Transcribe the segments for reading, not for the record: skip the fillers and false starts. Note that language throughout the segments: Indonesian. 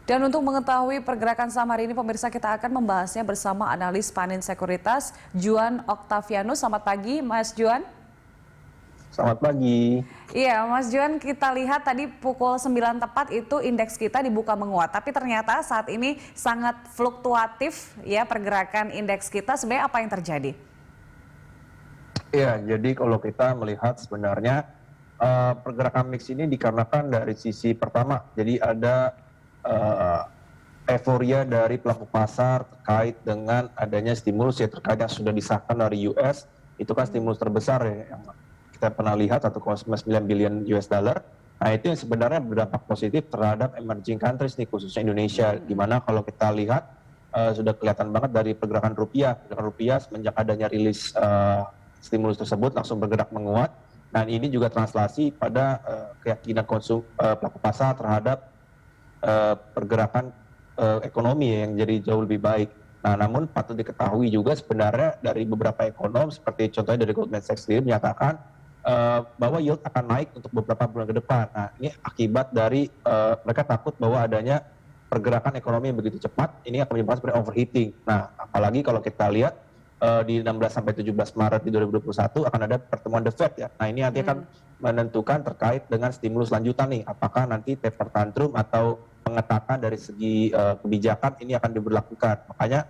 Dan untuk mengetahui pergerakan saham hari ini, pemirsa, kita akan membahasnya bersama analis Panin Sekuritas, Juan Octavianus. Selamat pagi, Mas Juan. Selamat pagi. Iya, Mas Juan, kita lihat tadi pukul 9 tepat itu indeks kita dibuka menguat. Tapi ternyata saat ini sangat fluktuatif ya pergerakan indeks kita. Sebenarnya apa yang terjadi? Ya, jadi kalau kita melihat sebenarnya pergerakan mix ini dikarenakan dari sisi pertama. Jadi ada euforia dari pelaku pasar terkait dengan adanya stimulus ya terkait yang sudah disahkan dari US. Itu kan stimulus terbesar ya yang kita pernah lihat 1,9 billion US dollar. Nah itu yang sebenarnya berdampak positif terhadap emerging countries nih khususnya Indonesia. Dimana kalau kita lihat sudah kelihatan banget dari pergerakan rupiah. Pergerakan rupiah semenjak adanya rilis stimulus tersebut langsung bergerak menguat. Dan ini juga translasi pada keyakinan pelaku pasar terhadap pergerakan ekonomi yang jadi jauh lebih baik. Nah, namun patut diketahui juga sebenarnya dari beberapa ekonom seperti contohnya dari Goldman Sachs sendiri menyatakan bahwa yield akan naik untuk beberapa bulan ke depan. Nah, ini akibat dari mereka takut bahwa adanya pergerakan ekonomi yang begitu cepat, ini akan menyebabkan seperti overheating. Nah, apalagi kalau kita lihat di 16 sampai 17 Maret di 2021 akan ada pertemuan The Fed ya. Nah, ini nanti akan menentukan terkait dengan stimulus lanjutan nih, apakah nanti taper tantrum atau pengetatan dari segi kebijakan ini akan diberlakukan. Makanya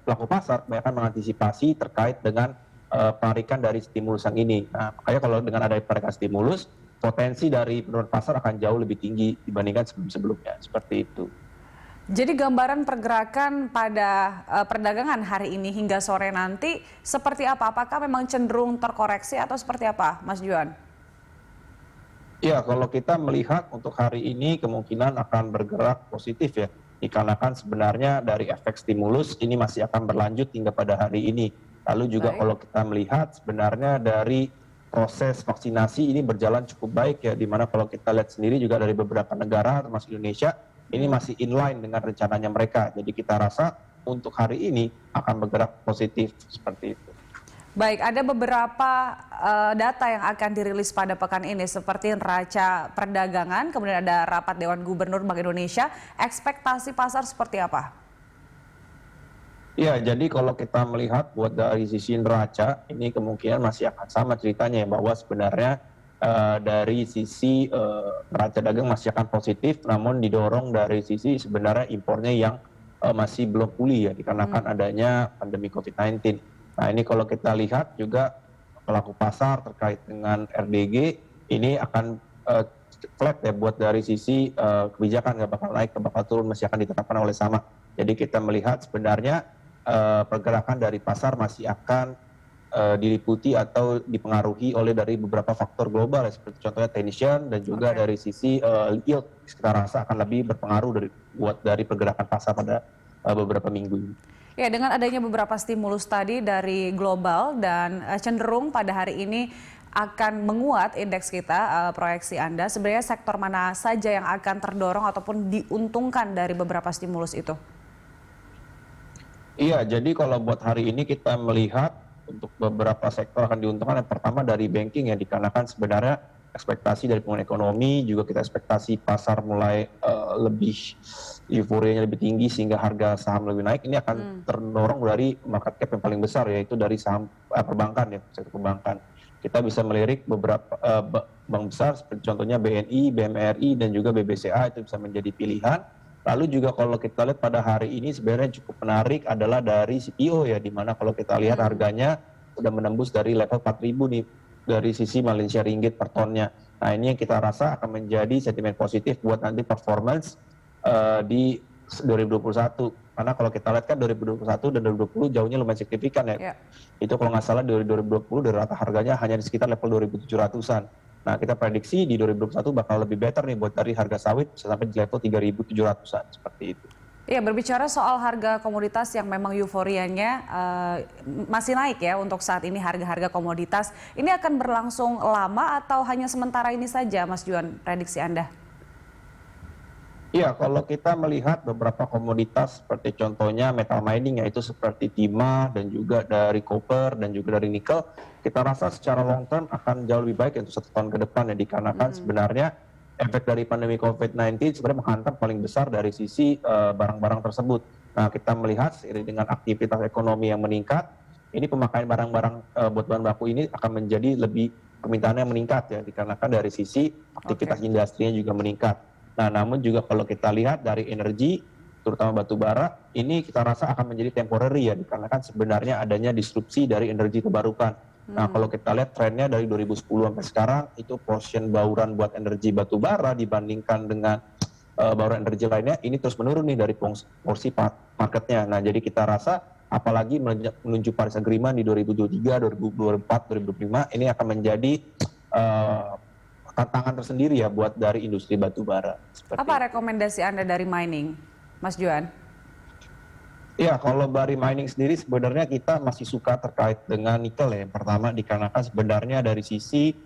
pelaku pasar kebanyakan mengantisipasi terkait dengan penarikan dari stimulus yang ini. Nah, makanya kalau dengan ada penarikan stimulus, potensi dari penurunan pasar akan jauh lebih tinggi dibandingkan sebelum-sebelumnya. Seperti itu. Jadi gambaran pergerakan pada perdagangan hari ini hingga sore nanti seperti apa? Apakah memang cenderung terkoreksi atau seperti apa, Mas Juan? Ya, kalau kita melihat untuk hari ini kemungkinan akan bergerak positif ya. Dikarenakan sebenarnya dari efek stimulus ini masih akan berlanjut hingga pada hari ini. Lalu juga kalau kita melihat sebenarnya dari proses vaksinasi ini berjalan cukup baik ya. Dimana kalau kita lihat sendiri juga dari beberapa negara termasuk Indonesia, ini masih inline dengan rencananya mereka. Jadi kita rasa untuk hari ini akan bergerak positif seperti itu. Baik, ada beberapa data yang akan dirilis pada pekan ini seperti neraca perdagangan, kemudian ada rapat Dewan Gubernur Bank Indonesia. Ekspektasi pasar seperti apa? Ya, jadi kalau kita melihat buat dari sisi neraca, ini kemungkinan masih akan sama ceritanya ya, bahwa sebenarnya dari sisi neraca dagang masih akan positif, namun didorong dari sisi sebenarnya impornya yang masih belum pulih ya, dikarenakan adanya pandemi COVID-19. Nah ini kalau kita lihat juga pelaku pasar terkait dengan RDG, ini akan flat ya buat dari sisi kebijakan, nggak bakal naik, nggak bakal turun, masih akan ditetapkan oleh sama. Jadi kita melihat sebenarnya pergerakan dari pasar masih akan diliputi atau dipengaruhi oleh dari beberapa faktor global ya, seperti contohnya tension dan juga dari sisi yield. Kita rasa akan lebih berpengaruh dari pergerakan pasar pada beberapa minggu ini. Ya, dengan adanya beberapa stimulus tadi dari global dan cenderung pada hari ini akan menguat indeks kita, proyeksi Anda, sebenarnya sektor mana saja yang akan terdorong ataupun diuntungkan dari beberapa stimulus itu? Iya, jadi kalau buat hari ini kita melihat untuk beberapa sektor akan diuntungkan. Yang pertama dari banking ya, dikarenakan sebenarnya ekspektasi dari pemulihan ekonomi, juga kita ekspektasi pasar mulai lebih euforianya lebih tinggi sehingga harga saham lebih naik. Ini akan terdorong dari market cap yang paling besar, yaitu dari saham perbankan ya, sektor perbankan. Kita bisa melirik beberapa bank besar seperti contohnya BNI, BMRI dan juga BBCA, itu bisa menjadi pilihan. Lalu juga kalau kita lihat pada hari ini sebenarnya cukup menarik adalah dari CPO ya, di mana kalau kita lihat harganya sudah menembus dari level 4.000 nih dari sisi Malaysia Ringgit per tonnya. Nah ini yang kita rasa akan menjadi sentimen positif buat nanti performance di 2021. Karena kalau kita lihat kan 2021 dan 2020 jauhnya lumayan signifikan ya. Itu kalau nggak salah dari 2020 dari rata harganya hanya di sekitar level 2.700-an. Nah, kita prediksi di 2021 bakal lebih better nih buat dari harga sawit bisa sampai di level 3.700-an seperti itu. Iya, berbicara soal harga komoditas yang memang euforianya masih naik ya untuk saat ini harga-harga komoditas. Ini akan berlangsung lama atau hanya sementara ini saja, Mas Juan, prediksi Anda? Iya, kalau kita melihat beberapa komoditas seperti contohnya metal mining yaitu seperti timah dan juga dari copper dan juga dari nikel, kita rasa secara long term akan jauh lebih baik untuk 1 tahun ke depan ya, dikarenakan sebenarnya efek dari pandemi COVID-19 sebenarnya menghantam paling besar dari sisi barang-barang tersebut. Nah, kita melihat seiring dengan aktivitas ekonomi yang meningkat, ini pemakaian barang-barang buat bahan baku ini akan menjadi lebih permintaannya meningkat ya, dikarenakan dari sisi aktivitas industrinya juga meningkat. Nah, namun juga kalau kita lihat dari energi, terutama batu bara, ini kita rasa akan menjadi temporary ya, dikarenakan sebenarnya adanya disrupsi dari energi terbarukan. Nah, kalau kita lihat trennya dari 2010 sampai sekarang, itu portion bauran buat energi batu bara dibandingkan dengan bauran energi lainnya, ini terus menurun nih dari porsi marketnya. Nah, jadi kita rasa apalagi menuju Paris Agreement di 2023, 2024, 2025, ini akan menjadi tantangan tersendiri ya buat dari industri batu bara. Apa rekomendasi Anda dari mining, Mas Juan? Ya, kalau dari mining sendiri sebenarnya kita masih suka terkait dengan nikel ya. Yang pertama dikarenakan sebenarnya dari sisi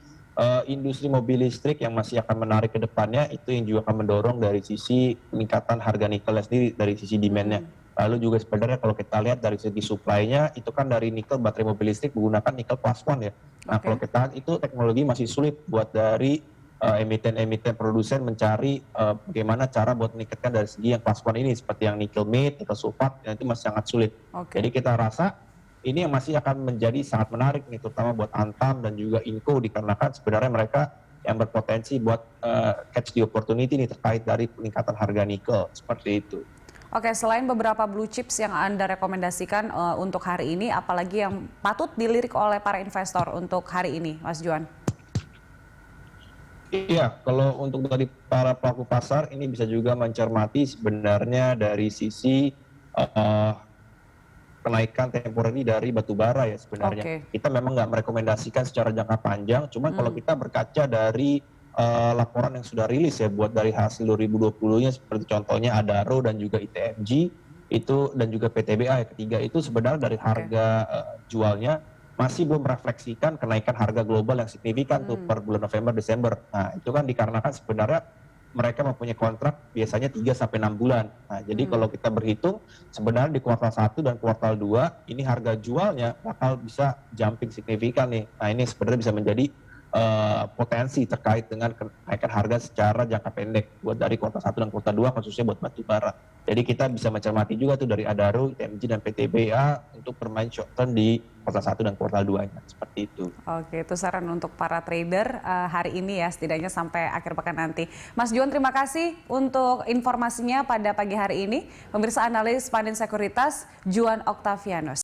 industri mobil listrik yang masih akan menarik ke depannya, itu yang juga akan mendorong dari sisi peningkatan harga nikelnya sendiri dari sisi demand-nya. Lalu juga sebenarnya kalau kita lihat dari segi supply-nya, itu kan dari nikel baterai mobil listrik menggunakan nikel class 1 ya. Nah, kalau kita lihat itu teknologi masih sulit buat dari emiten-emiten produsen mencari bagaimana cara buat meningkatkan dari segi yang kelas 1 ini, seperti yang nikel mate, nikel sulfat, itu masih sangat sulit. Jadi kita rasa ini yang masih akan menjadi sangat menarik nih, terutama buat Antam dan juga Inco, dikarenakan sebenarnya mereka yang berpotensi buat catch the opportunity nih terkait dari peningkatan harga nikel, seperti itu. Oke, selain beberapa blue chips yang Anda rekomendasikan untuk hari ini, apalagi yang patut dilirik oleh para investor untuk hari ini, Mas Juan? Iya, kalau untuk dari para pelaku pasar ini bisa juga mencermati sebenarnya dari sisi kenaikan temporary dari batu bara ya sebenarnya. Kita memang nggak merekomendasikan secara jangka panjang, cuman kalau kita berkaca dari laporan yang sudah rilis ya buat dari hasil 2020-nya seperti contohnya Adaro dan juga ITMG itu dan juga PTBA ya, ketiga itu sebenarnya dari harga jualnya masih belum merefleksikan kenaikan harga global yang signifikan tuh per bulan November, Desember. Nah, itu kan dikarenakan sebenarnya mereka mempunyai kontrak biasanya 3-6 bulan. Nah, jadi kalau kita berhitung sebenarnya di kuartal 1 dan kuartal 2 ini harga jualnya bakal bisa jumping signifikan nih. Nah, ini sebenarnya bisa menjadi potensi terkait dengan kenaikan harga secara jangka pendek buat dari kuartal 1 dan kuartal 2 khususnya buat batu bara. Jadi kita bisa mencermati juga tuh dari Adaro, ITMG dan PTBA untuk bermain short term di kuartal 1 dan kuartal 2-nya, seperti itu. Oke, itu saran untuk para trader hari ini ya, setidaknya sampai akhir pekan nanti. Mas Juan, terima kasih untuk informasinya pada pagi hari ini. Pemirsa, analis Pandin Sekuritas, Juan Octavianus.